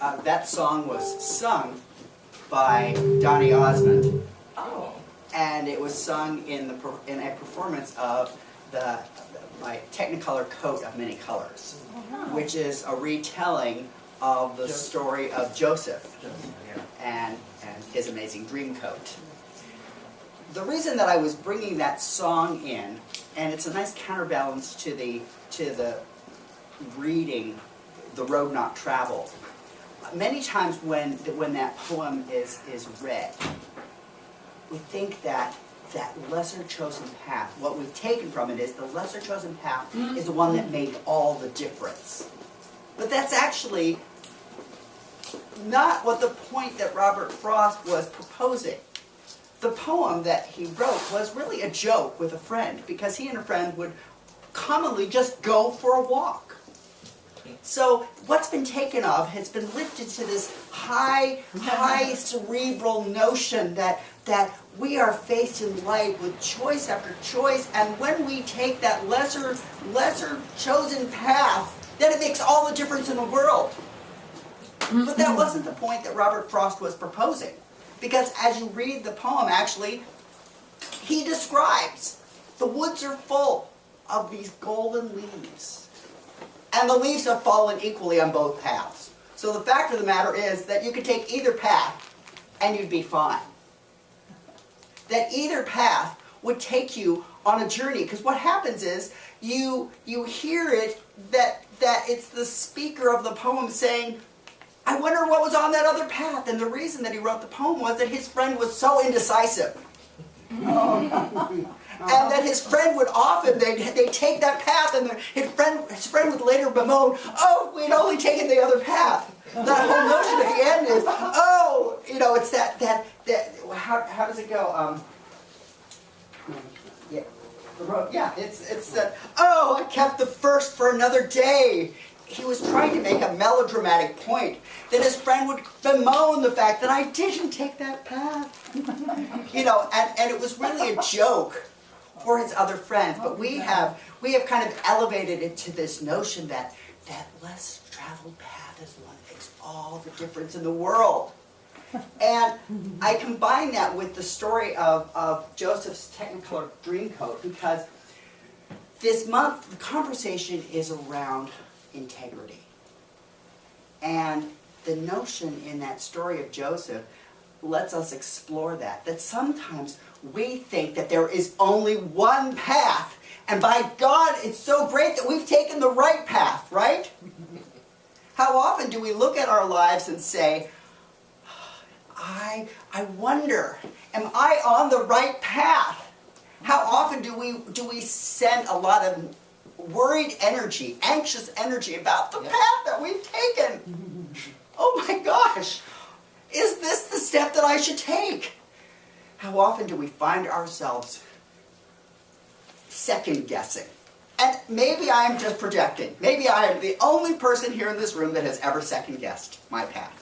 that song was sung by Donny Osmond. Oh. And it was sung in a performance of my Technicolor Coat of Many Colors, which is a retelling of the story of Joseph and his amazing dream coat. The reason that I was bringing that song in, and it's a nice counterbalance to the reading, The Road Not Traveled. Many times when that poem is read, we think that lesser chosen path, what we've taken from it is the lesser chosen path is the one that made all the difference. But that's actually not what the point that Robert Frost was proposing. The poem that he wrote was really a joke with a friend, because he and a friend would commonly just go for a walk. So what's been taken of has been lifted to this high cerebral notion that we are faced in life with choice after choice, and when we take that lesser chosen path, then it makes all the difference in the world. But that wasn't the point that Robert Frost was proposing, because as you read the poem, actually, he describes the woods are full of these golden leaves, and the leaves have fallen equally on both paths. So the fact of the matter is that you could take either path and you'd be fine. That either path would take you on a journey, because what happens is you hear it that it's the speaker of the poem saying, I wonder what was on that other path. And the reason that he wrote the poem was that his friend was so indecisive. And that his friend would often, they'd take that path, and his friend would later bemoan, oh, we'd only taken the other path. That whole notion at the end is, oh, it's that how does it go? It's that, oh, I kept the first for another day. He was trying to make a melodramatic point that his friend would bemoan the fact that I didn't take that path. And it was really a joke for his other friends. But we have kind of elevated it to this notion that less traveled path is the one that makes all the difference in the world. And I combine that with the story of Joseph's Technicolor Dreamcoat, because this month the conversation is around integrity. And the notion in that story of Joseph lets us explore that sometimes we think that there is only one path, and by God, it's so great that we've taken the right path, right? How often do we look at our lives and say, I wonder, am I on the right path? How often do we send a lot of worried energy, anxious energy about the path that we've taken? Oh my gosh, is this the step that I should take? How often do we find ourselves second guessing? And maybe I'm just projecting. Maybe I am the only person here in this room that has ever second guessed my path.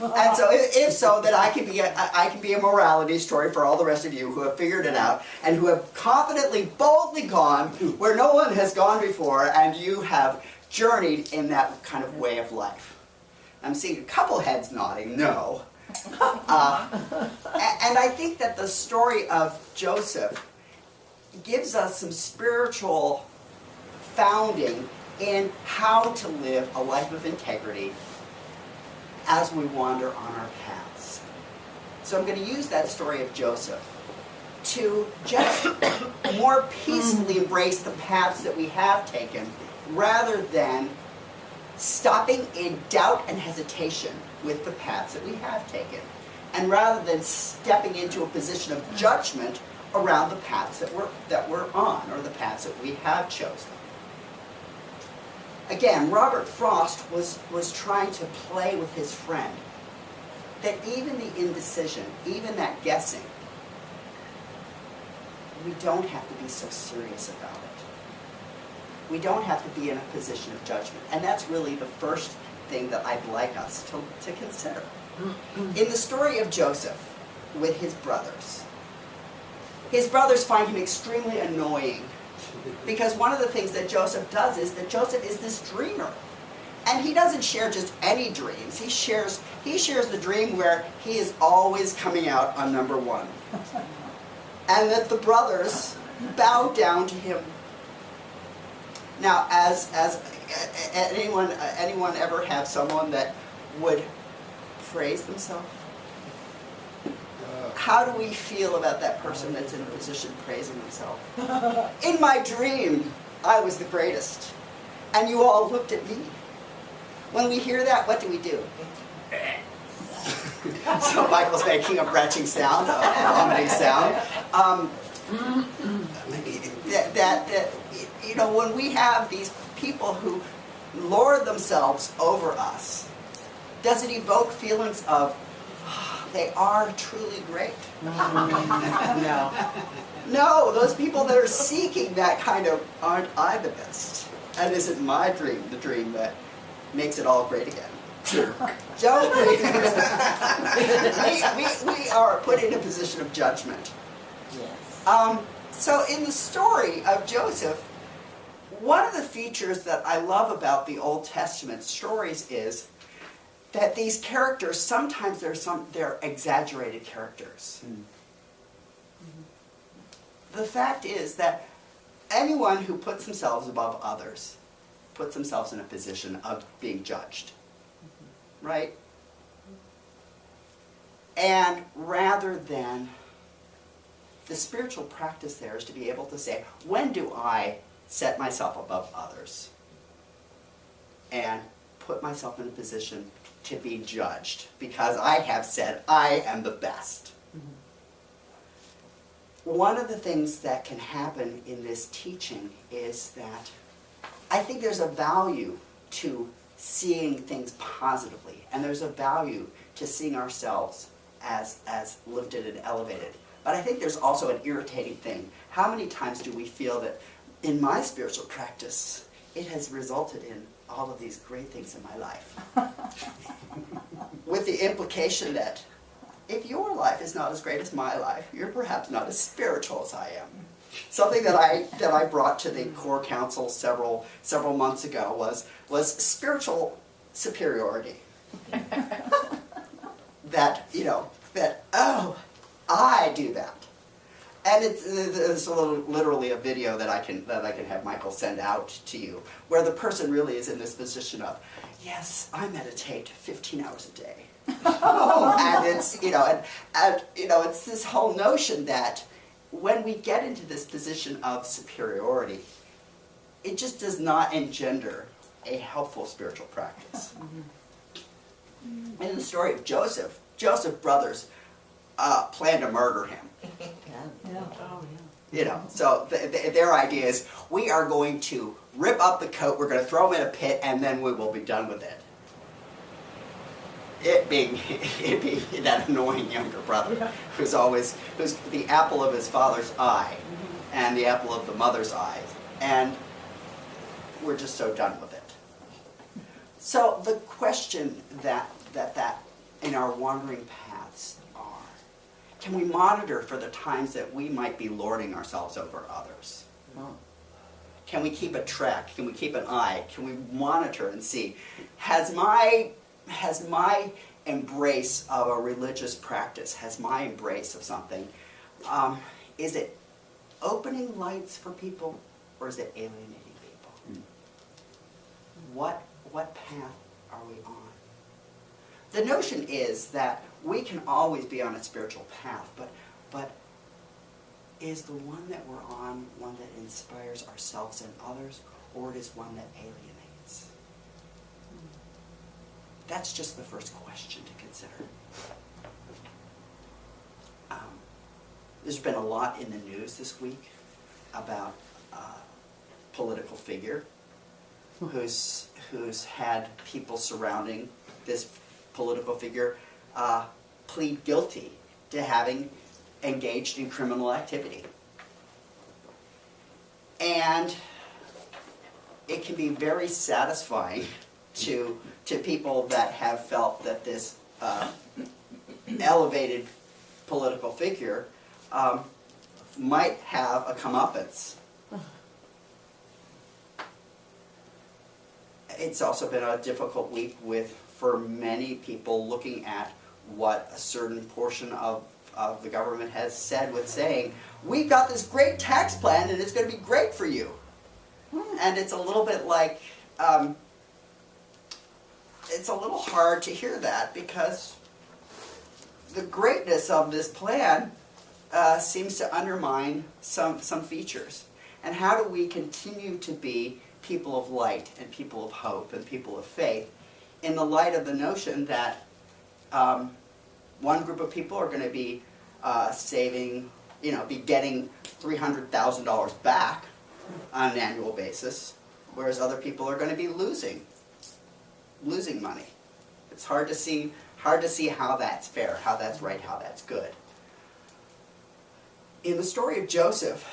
And so, if so, then I can be a morality story for all the rest of you who have figured it out and who have confidently, boldly gone where no one has gone before, and you have journeyed in that kind of way of life. I'm seeing a couple heads nodding, no. And I think that the story of Joseph gives us some spiritual founding in how to live a life of integrity as we wander on our paths. So I'm going to use that story of Joseph to just more peacefully embrace the paths that we have taken, rather than stopping in doubt and hesitation with the paths that we have taken, and rather than stepping into a position of judgment around the paths that we're on, or the paths that we have chosen. Again, Robert Frost was trying to play with his friend that even the indecision, even that guessing, we don't have to be so serious about it. We don't have to be in a position of judgment. And that's really the first thing that I'd like us to consider. In the story of Joseph with his brothers find him extremely annoying, because one of the things that Joseph does is that Joseph is this dreamer. And he doesn't share just any dreams. He shares the dream where he is always coming out on number one. And that the brothers bow down to him. Now, as anyone ever have someone that would praise themselves? How do we feel about that person that's in a position praising themselves? In my dream, I was the greatest. And you all looked at me. When we hear that, what do we do? So Mykal's making a retching sound, a vomiting sound. You know, when we have these people who lord themselves over us, does it evoke feelings of, they are truly great? No. No, those people that are seeking that kind of, aren't I the best? And isn't my dream the dream that makes it all great again? Don't we? We are put in a position of judgment. Yes. So in the story of Joseph, one of the features that I love about the Old Testament stories is that these characters, sometimes they're exaggerated characters. The fact is that anyone who puts themselves above others puts themselves in a position of being judged. Right? And rather than, the spiritual practice there is to be able to say, when do I set myself above others and put myself in a position to be judged because I have said I am the best? One of the things that can happen in this teaching is that I think there's a value to seeing things positively, and there's a value to seeing ourselves as lifted and elevated. But I think there's also an irritating thing. How many times do we feel that in my spiritual practice, it has resulted in all of these great things in my life? With the implication that if your life is not as great as my life, you're perhaps not as spiritual as I am. Something that I brought to the core council several months ago was spiritual superiority. That I do that, and it's literally a video that I can have Mykal send out to you, where the person really is in this position of, yes, I meditate 15 hours a day, and it's it's this whole notion that when we get into this position of superiority, it just does not engender a helpful spiritual practice. In the story of Joseph's brothers planned to murder him. So their idea is, we are going to rip up the coat, we're going to throw him in a pit, and then we will be done with it. It being that annoying younger brother who's the apple of his father's eye and the apple of the mother's eye, and we're just so done with it. So the question that in our wandering paths are, can we monitor for the times that we might be lording ourselves over others? Can we keep a track? Can we keep an eye? Can we monitor and see, has my embrace of a religious practice, has my embrace of something, is it opening lights for people, or is it alienating people? What path are we on? The notion is that we can always be on a spiritual path, but is the one that we're on one that inspires ourselves and others, or it is one that alienates? That's just the first question to consider. There's been a lot in the news this week about a political figure who's had people surrounding this political figure plead guilty to having engaged in criminal activity. And it can be very satisfying to people that have felt that this elevated political figure might have a comeuppance. It's also been a difficult week for many people looking at what a certain portion of the government has said with saying, we've got this great tax plan and it's going to be great for you. And it's a little bit like, it's a little hard to hear that because the greatness of this plan seems to undermine some features. And how do we continue to be people of light and people of hope and people of faith in the light of the notion that one group of people are going to be saving, be getting $300,000 back on an annual basis, whereas other people are going to be losing money. It's hard to see how that's fair, how that's right, how that's good. In the story of Joseph,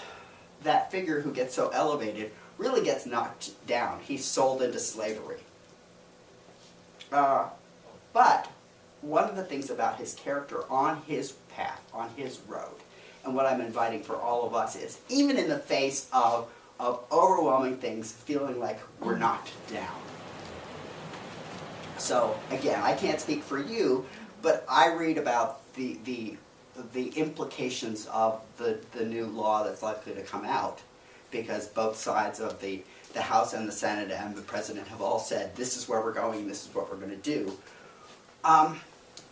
that figure who gets so elevated really gets knocked down. He's sold into slavery. But one of the things about his character on his path, on his road, and what I'm inviting for all of us is, even in the face of overwhelming things, feeling like we're knocked down. So, again, I can't speak for you, but I read about the implications of the new law that's likely to come out, because both sides of the House and the Senate and the President have all said, this is where we're going, this is what we're going to do.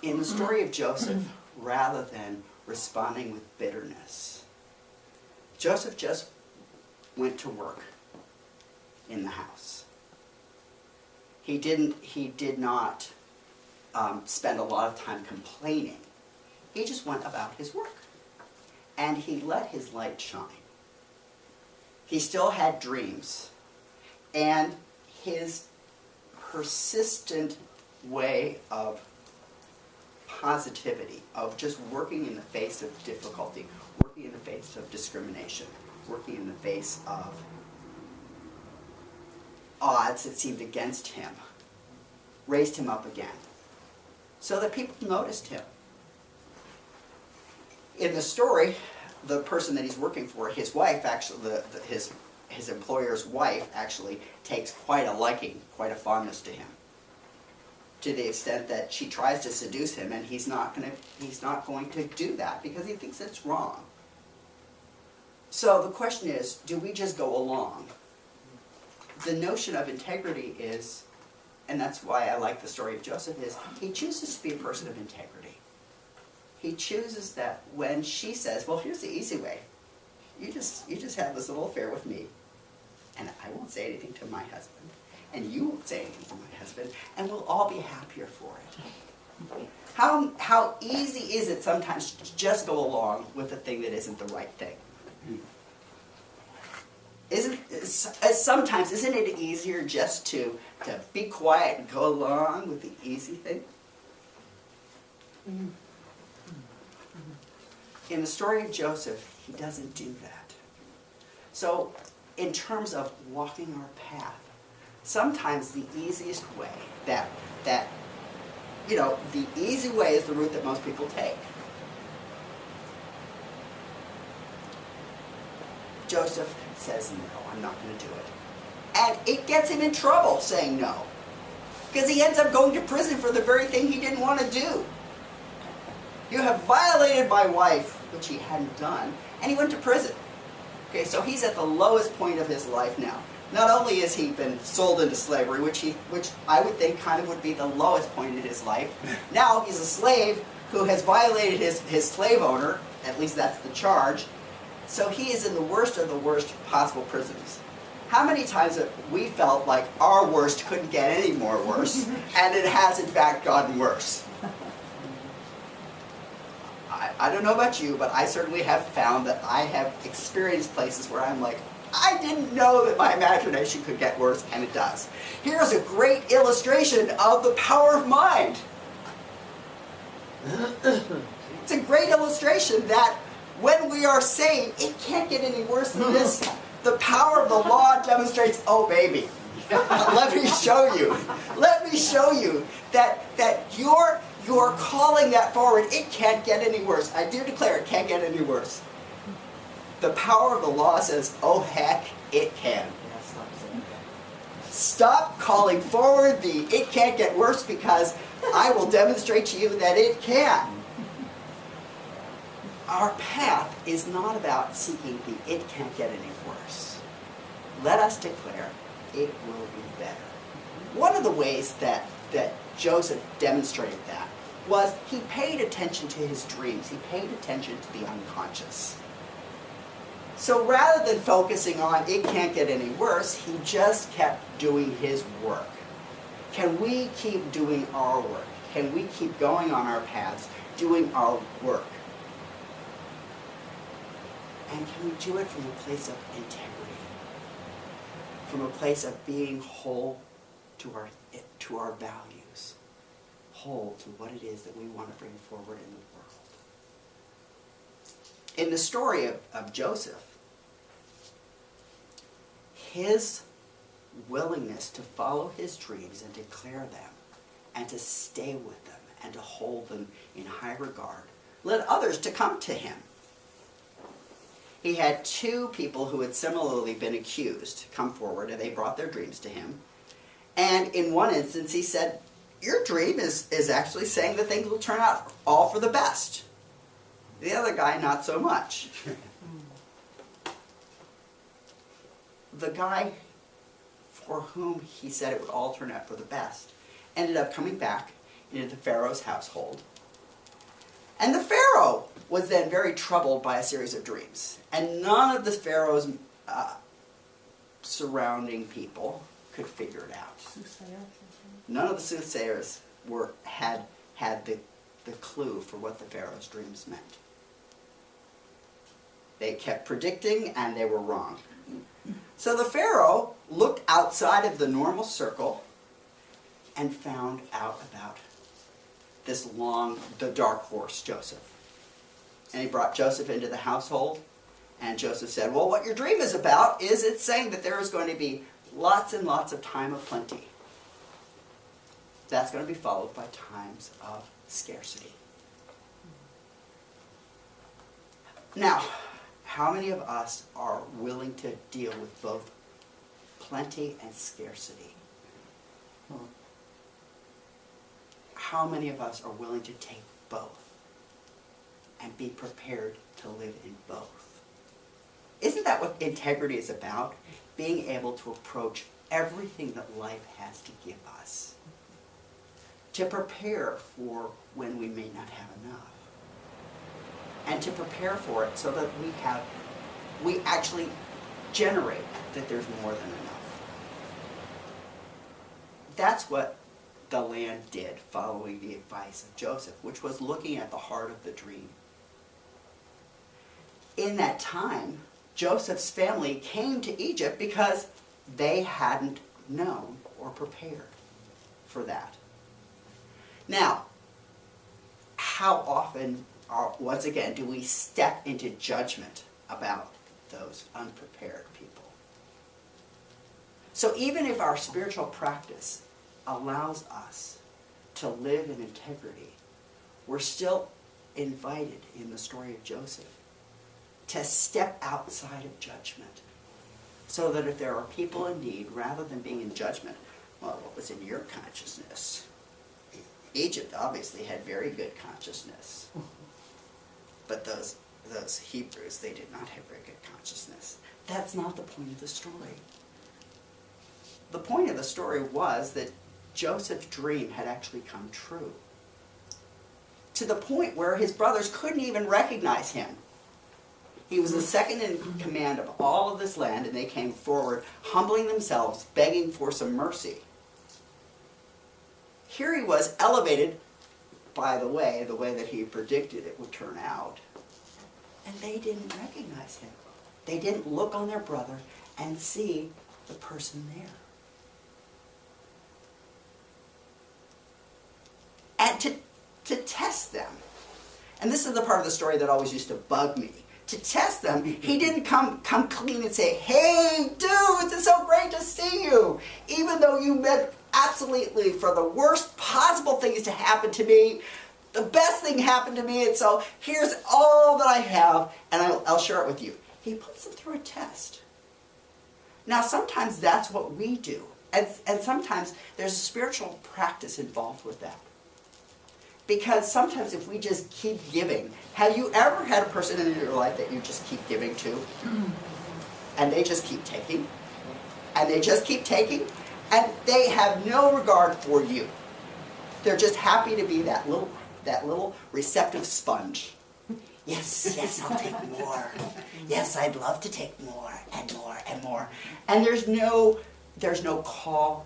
In the story of Joseph, rather than responding with bitterness, Joseph just went to work in the house. He did not spend a lot of time complaining. He just went about his work. And he let his light shine. He still had dreams. And his persistent way of positivity, of just working in the face of difficulty, working in the face of discrimination, working in the face of odds that seemed against him, raised him up again, so that people noticed him. In the story, the person that he's working for, his wife, actually, his employer's wife, actually takes quite a liking, quite a fondness to him, to the extent that she tries to seduce him, and he's not going to do that because he thinks it's wrong. So the question is, do we just go along? The notion of integrity is, and that's why I like the story of Joseph, is he chooses to be a person of integrity. He chooses that when she says, well, here's the easy way. You just have this little affair with me, and I won't say anything to my husband, and you won't say anything to my husband, and we'll all be happier for it. How easy is it sometimes to just go along with the thing that isn't the right thing? Sometimes, isn't it easier just to be quiet and go along with the easy thing? In the story of Joseph, he doesn't do that. So, in terms of walking our path, sometimes the easiest way, the easy way is the route that most people take. Joseph says, no, I'm not going to do it. And it gets him in trouble saying no. Because he ends up going to prison for the very thing he didn't want to do. You have violated my wife, which he hadn't done, and he went to prison. Okay, so he's at the lowest point of his life now. Not only has he been sold into slavery, which I would think kind of would be the lowest point in his life, now he's a slave who has violated his slave owner, at least that's the charge, so he is in the worst of the worst possible prisons. How many times have we felt like our worst couldn't get any more worse, and it has in fact gotten worse? I don't know about you, but I certainly have found that I have experienced places where I'm like, I didn't know that my imagination could get worse, and it does. Here's a great illustration of the power of mind. It's a great illustration that when we are saying, it can't get any worse than this, the power of the law demonstrates, oh baby, let me show you. Let me show you that you're calling that forward. It can't get any worse. I do declare it can't get any worse. The power of the law says, oh heck, it can. Stop calling forward the "it can't get worse" because I will demonstrate to you that it can. Our path is not about seeking the "it can't get any worse." Let us declare it will be better. One of the ways that Joseph demonstrated that was he paid attention to his dreams. He paid attention to the unconscious. So rather than focusing on "it can't get any worse," he just kept doing his work. Can we keep doing our work? Can we keep going on our paths, doing our work? And can we do it from a place of integrity? From a place of being whole to our values, whole to what it is that we want to bring forward in the world. In the story of Joseph, his willingness to follow his dreams and declare them and to stay with them and to hold them in high regard led others to come to him. He had two people who had similarly been accused come forward, and they brought their dreams to him. And in one instance, he said, "Your dream is actually saying that things will turn out all for the best." The other guy, not so much. The guy for whom he said it would all turn out for the best ended up coming back into the Pharaoh's household. And the Pharaoh was then very troubled by a series of dreams. And none of the Pharaoh's surrounding people could figure it out. None of the soothsayers had the clue for what the Pharaoh's dreams meant. They kept predicting, and they were wrong. So the Pharaoh looked outside of the normal circle and found out about the dark horse, Joseph. And he brought Joseph into the household, and Joseph said, "Well, what your dream is about is it's saying that there is going to be lots and lots of time of plenty. That's going to be followed by times of scarcity." Now, how many of us are willing to deal with both plenty and scarcity? How many of us are willing to take both and be prepared to live in both? Isn't that what integrity is about? Being able to approach everything that life has to give us. To prepare for when we may not have enough. And to prepare for it so that we actually generate that there's more than enough. That's what the land did following the advice of Joseph, which was looking at the heart of the dream. In that time, Joseph's family came to Egypt because they hadn't known or prepared for that. Now, how often, once again, do we step into judgment about those unprepared people? So even if our spiritual practice allows us to live in integrity, we're still invited in the story of Joseph to step outside of judgment, so that if there are people in need, rather than being in judgment, well, what was in your consciousness? Egypt obviously had very good consciousness, but those Hebrews, they did not have very good consciousness. That's not the point of the story. The point of the story was that Joseph's dream had actually come true, to the point where his brothers couldn't even recognize him. He was the second in command of all of this land, and they came forward, humbling themselves, begging for some mercy. Here he was, elevated by the way that he predicted it would turn out. And they didn't recognize him. They didn't look on their brother and see the person there. And to test them, and this is the part of the story that always used to bug me, to test them, he didn't come clean and say, "Hey, dudes, it's so great to see you, even though you meant absolutely for the worst possible things to happen to me. The best thing happened to me, and so here's all that I have, and I'll share it with you." He puts them through a test. Now, sometimes that's what we do And sometimes there's a spiritual practice involved with that. Because sometimes if we just keep giving, have you ever had a person in your life that you just keep giving to? And they just keep taking? And they just keep taking? And they have no regard for you. They're just happy to be that little receptive sponge. Yes, yes, I'll take more. Yes, I'd love to take more and more and more. And there's no call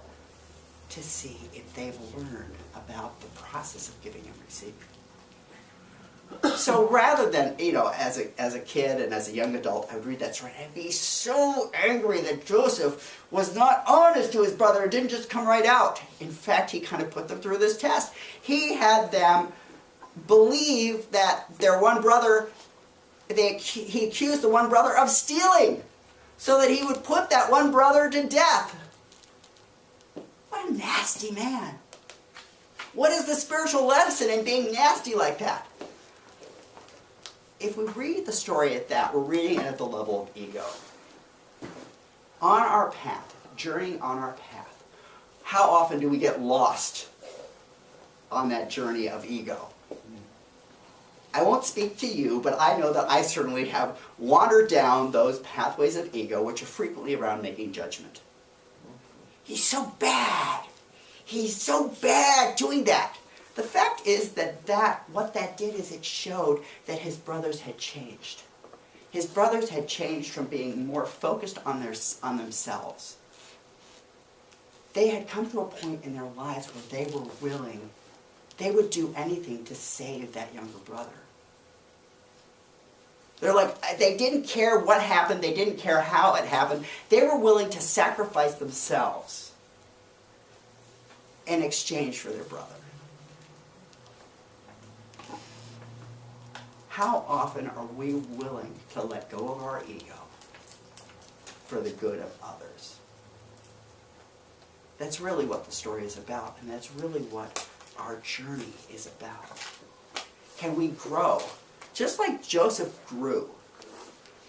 to see if they've learned about the process of giving and receiving. So rather than, as a kid and as a young adult, I would read that story and I'd be so angry that Joseph was not honest to his brother. It didn't just come right out. In fact, he kind of put them through this test. He had them believe that their one brother, he accused the one brother of stealing so that he would put that one brother to death. What a nasty man. What is the spiritual lesson in being nasty like that? If we read the story at that, we're reading it at the level of ego. On our path, journeying on our path, how often do we get lost on that journey of ego? I won't speak to you, but I know that I certainly have wandered down those pathways of ego, which are frequently around making judgment. He's so bad. He's so bad doing that. The fact is that what that did is it showed that his brothers had changed. His brothers had changed from being more focused on themselves. They had come to a point in their lives where they were willing, they would do anything to save that younger brother. They're like, they didn't care what happened, they didn't care how it happened. They were willing to sacrifice themselves in exchange for their brother. How often are we willing to let go of our ego for the good of others? That's really what the story is about, and that's really what our journey is about. Can we grow? Just like Joseph grew.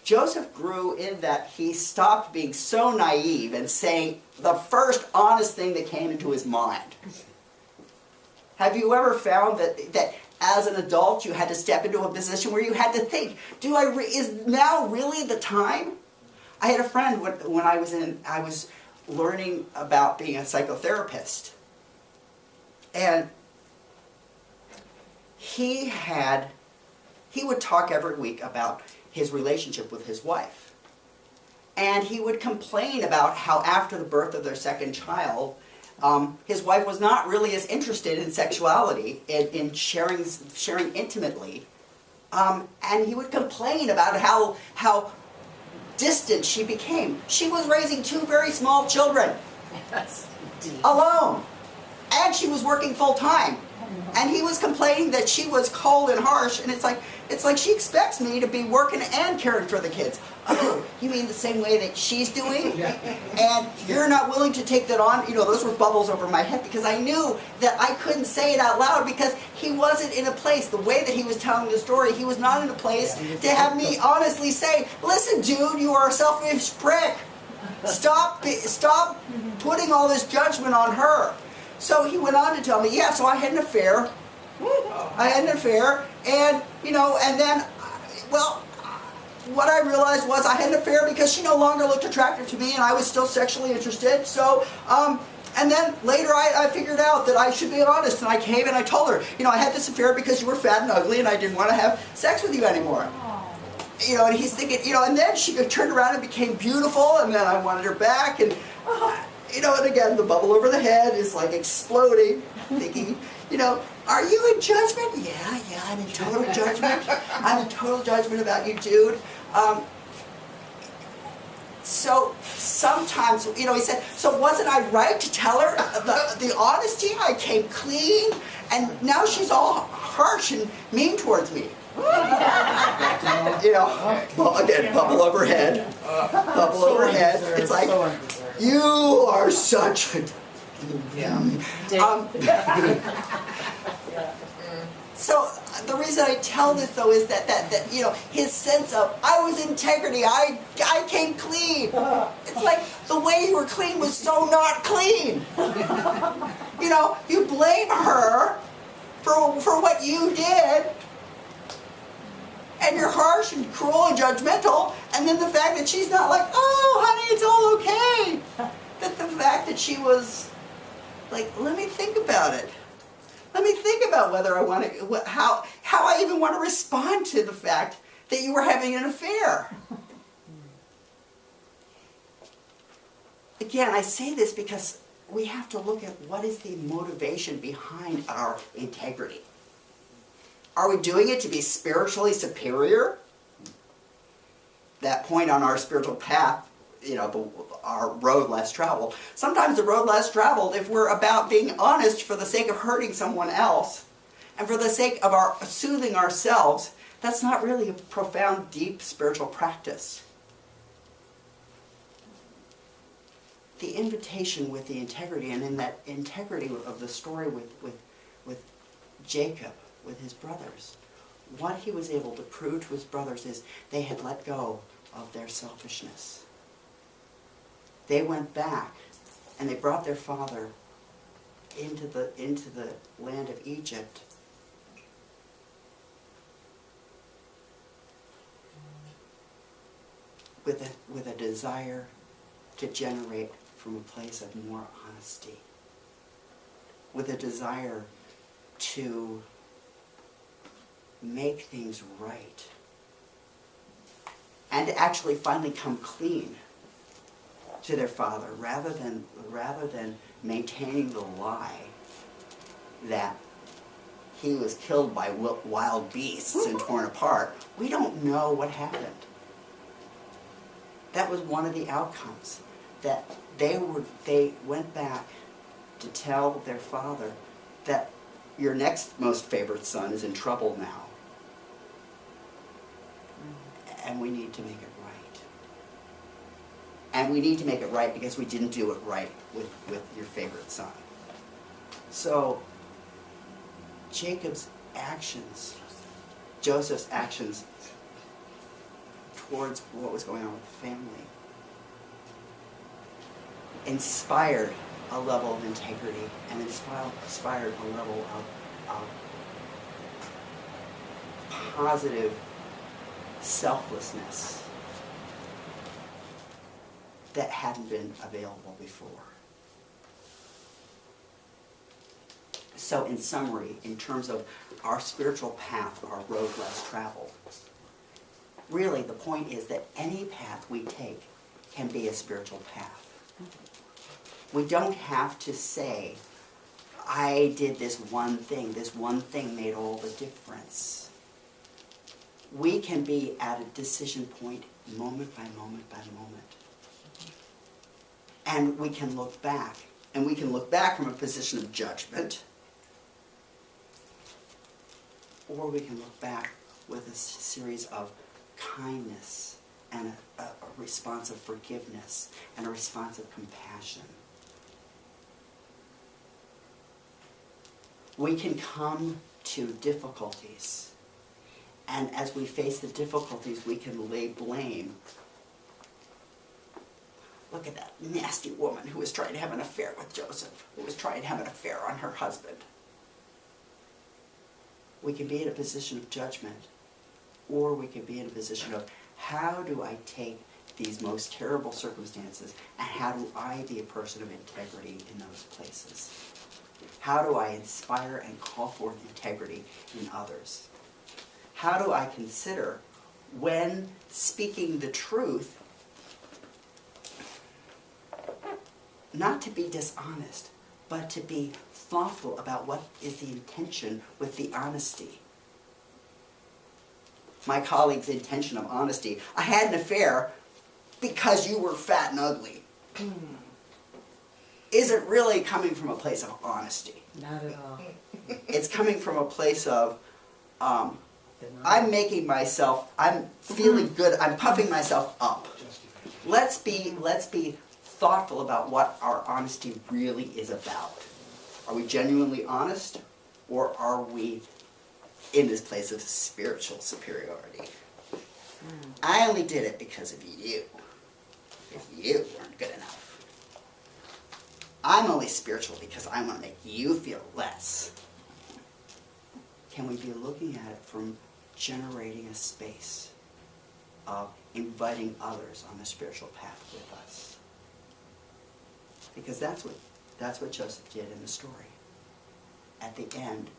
Joseph grew in that he stopped being so naive and saying the first honest thing that came into his mind. Have you ever found that as an adult you had to step into a position where you had to think, is now really the time? I had a friend when I was learning about being a psychotherapist. And he would talk every week about his relationship with his wife. And he would complain about how after the birth of their second child, his wife was not really as interested in sexuality, in sharing intimately. And he would complain about how distant she became. She was raising two very small children. Yes, alone. And she was working full time. And he was complaining that she was cold and harsh, and it's like she expects me to be working and caring for the kids. Oh, you mean the same way that she's doing? And you're not willing to take that on? Those were bubbles over my head because I knew that I couldn't say it out loud because he wasn't in a place, the way that he was telling the story, he was not in a place to have me honestly say, listen dude, you are a selfish prick. Stop putting all this judgment on her. So he went on to tell me, so I had an affair. And, and then, what I realized was I had an affair because she no longer looked attractive to me and I was still sexually interested. So, and then later I figured out that I should be honest, and I came and I told her, I had this affair because you were fat and ugly and I didn't want to have sex with you anymore. And he's thinking, and then she turned around and became beautiful, and then I wanted her back, and, and again, the bubble over the head is like exploding, thinking, are you in judgment? Yeah, I'm in total judgment. I'm in total judgment about you, dude. So sometimes, he said, so wasn't I right to tell her the honesty? I came clean, and now she's all harsh and mean towards me. Well, again, bubble overhead. Bubble overhead. It's like, you are such a... So the reason I tell this though is that you know, his sense of, I was integrity, I came clean. It's like the way you were clean was so not clean. You know, you blame her for what you did, and you're harsh and cruel and judgmental, and then the fact that she's not like, oh honey, it's all okay. That the fact that she was like, let me think about it. Let me think about whether I want to, how I even want to respond to the fact that you were having an affair. Again, I say this because we have to look at what is the motivation behind our integrity. Are we doing it to be spiritually superior? That point on our spiritual path, you know, our road less traveled. Sometimes the road less traveled, if we're about being honest for the sake of hurting someone else, and for the sake of our soothing ourselves, that's not really a profound, deep spiritual practice. The invitation with the integrity, and in that integrity of the story with Jacob, with his brothers, what he was able to prove to his brothers is they had let go of their selfishness. They went back and they brought their father into the land of Egypt. With a desire to generate from a place of more honesty. With a desire to make things right. And to actually finally come clean to their father, rather than maintaining the lie that he was killed by wild beasts and torn apart. We don't know what happened. That was one of the outcomes, that they went back to tell their father that your next most favorite son is in trouble now, and we need to make it right. And we need to make it right because we didn't do it right with your favorite son. So Jacob's actions, Joseph's actions towards what was going on with the family, inspired a level of integrity and inspired a level of positive selflessness that hadn't been available before. So in summary, in terms of our spiritual path, our road less traveled, really the point is that any path we take can be a spiritual path. We don't have to say, I did this one thing made all the difference. We can be at a decision point moment by moment by moment. And we can look back. And we can look back from a position of judgment, or we can look back with a series of kindness and a response of forgiveness and a response of compassion. We can come to difficulties, and as we face the difficulties, we can lay blame. Look at that nasty woman who was trying to have an affair with Joseph, who was trying to have an affair on her husband. We can be in a position of judgment, or we can be in a position of, how do I take these most terrible circumstances, and how do I be a person of integrity in those places? How do I inspire and call forth integrity in others? How do I consider, when speaking the truth, not to be dishonest, but to be thoughtful about what is the intention with the honesty? My colleague's intention of honesty, I had an affair because you were fat and ugly, isn't really coming from a place of honesty. Not at all. It's coming from a place of, I'm making myself, I'm feeling good, I'm puffing myself up. Let's be thoughtful about what our honesty really is about. Are we genuinely honest, or are we in this place of spiritual superiority. I only did it because of you. If you weren't good enough. I'm only spiritual because I want to make you feel less. Can we be looking at it from generating a space of inviting others on the spiritual path with us? Because that's what Joseph did in the story. At the end,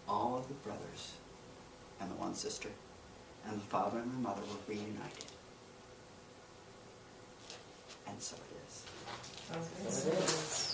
all of the brothers and the one sister and the father and the mother were reunited. And so it is. Okay.